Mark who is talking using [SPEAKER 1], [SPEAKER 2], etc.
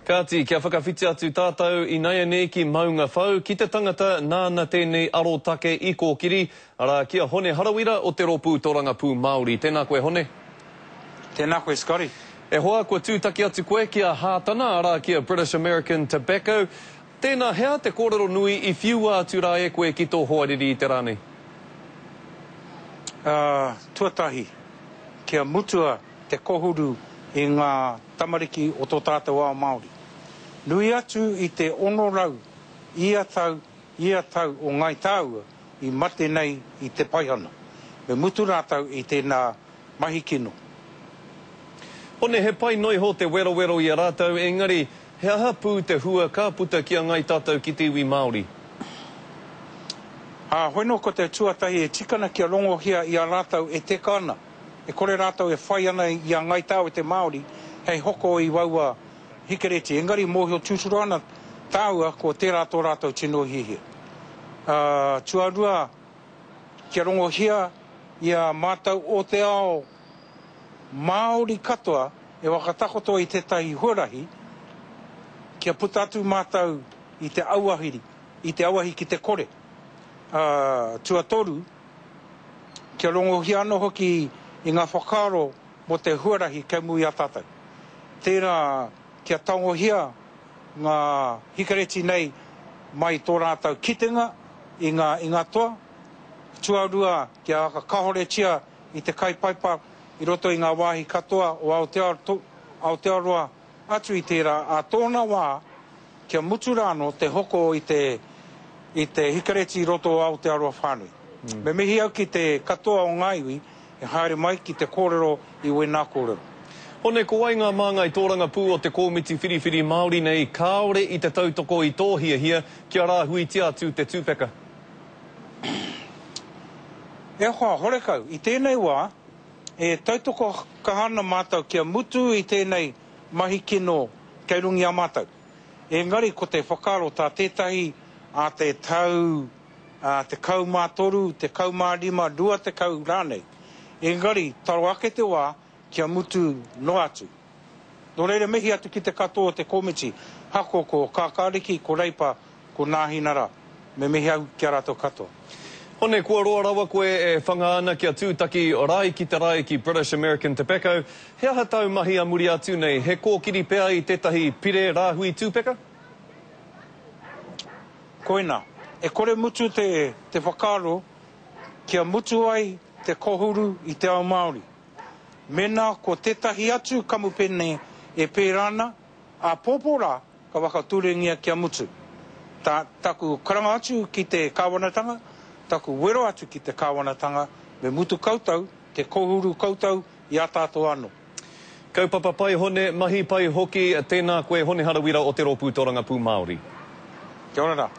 [SPEAKER 1] Kāti, kia whakawhiti atu tātou I nei nei ki maunga whau, ki te tangata nāna tēnei arotake I kōkiri, ara kia hone harawira o te ropu Tōranga Pū Māori. Tēnā koe hone.
[SPEAKER 2] Tēnā koe Scotty.
[SPEAKER 1] E hoa kua tūtaki atu koe kia hātana, ara kia British American Tobacco. Tēnā hea te kōrero nui I whiua atu rā e koe ki tō hoariri I te rānei.
[SPEAKER 2] Tuatahi, kia mutua te kohuru I ngā tamariki o tō tātou ao Māori. Nui atu I te ono rau, ia tau o ngai tāua I mate nei I te paihana. Me mutu rātau I tēnā mahi kino.
[SPEAKER 1] Hone he pai noi ho te wero I a rātau, engari he aha pū te hua ka puta kia ngai tātou ki te iwi Māori.
[SPEAKER 2] Hoi no ko te tuatahi e tikana kia rongohia I a rātau e te kāna. E kore rātau e whai ana I a ngai tāu te Māori, hei hoko I waua hikereti. Engari mōhio tūsuru ana tāua ko te rātau tino hihia. Tuarua kia rongohia I a mātau o te ao Māori katoa e wakatakoto I te tahi huarahi, kia puta atu mātau I te auahiri, I te auahi ki te kore. Tuatoru, kia rongohia anō hoki I ngā whakaro mo te huarahi kei mui a tātou. Tērā kia taongohia ngā hikareti nei mai tō rātau kitenga I ngā toa. Tuarua kia aka kahoretia I te kaipaipa I roto I ngā wāhi katoa o Aotearoa atu I tērā a tōna wā kia mutu rāno te hoko I te hikareti I roto o Aotearoa whānui. Me mihi au ki te katoa o ngaiwi e haere mai ki te kōrero I wena kōrero.
[SPEAKER 1] Hone ko wainga māngai Tōranga Pū o te kōmiti whiriwhiri Māori nei, kāore I te tautoko I tō hia kia rā huitia atu te tūpeka.
[SPEAKER 2] E hoa horekau, I tēnei wā, e tautoko kahana mātau kia mutu I tēnei mahi kino kei rungi a mātau. Engari ko te whakaro tā tētahi a te tau, te kau mātoru, te kau mārima, rua te kau rānei. Engari, taro ake te wā, kia mutu no atu. Nō reira mehi atu ki te katoa te komiti, hako ko kākāriki, ko reipa, ko nāhinara. Me mehi au kia rātou katoa.
[SPEAKER 1] Hone kua roa rawa koe e whanga ana kia tūtaki o rai ki te rai ki British American Tobacco. He aha tau mahi a muri atu nei, he kōkiri pea I tētahi pire rāhui tūpeka?
[SPEAKER 2] Koina, e kore mutu te whakaro, kia mutu ai te kohuru I te ao Māori. Mena ko tētahi atu kamupene e pērana, a pōpora ka wakaturengia kia mutu. Taku karanga atu ki te kāwanatanga, taku wero atu ki te kāwanatanga, me mutu kautau, te kohuru kautau I a tātou anō.
[SPEAKER 1] Kaupapa pai hone, mahi pai hoki, tēnā koe hone harawira o te ropu Tōranga Pū Māori.
[SPEAKER 2] Kia ora rā.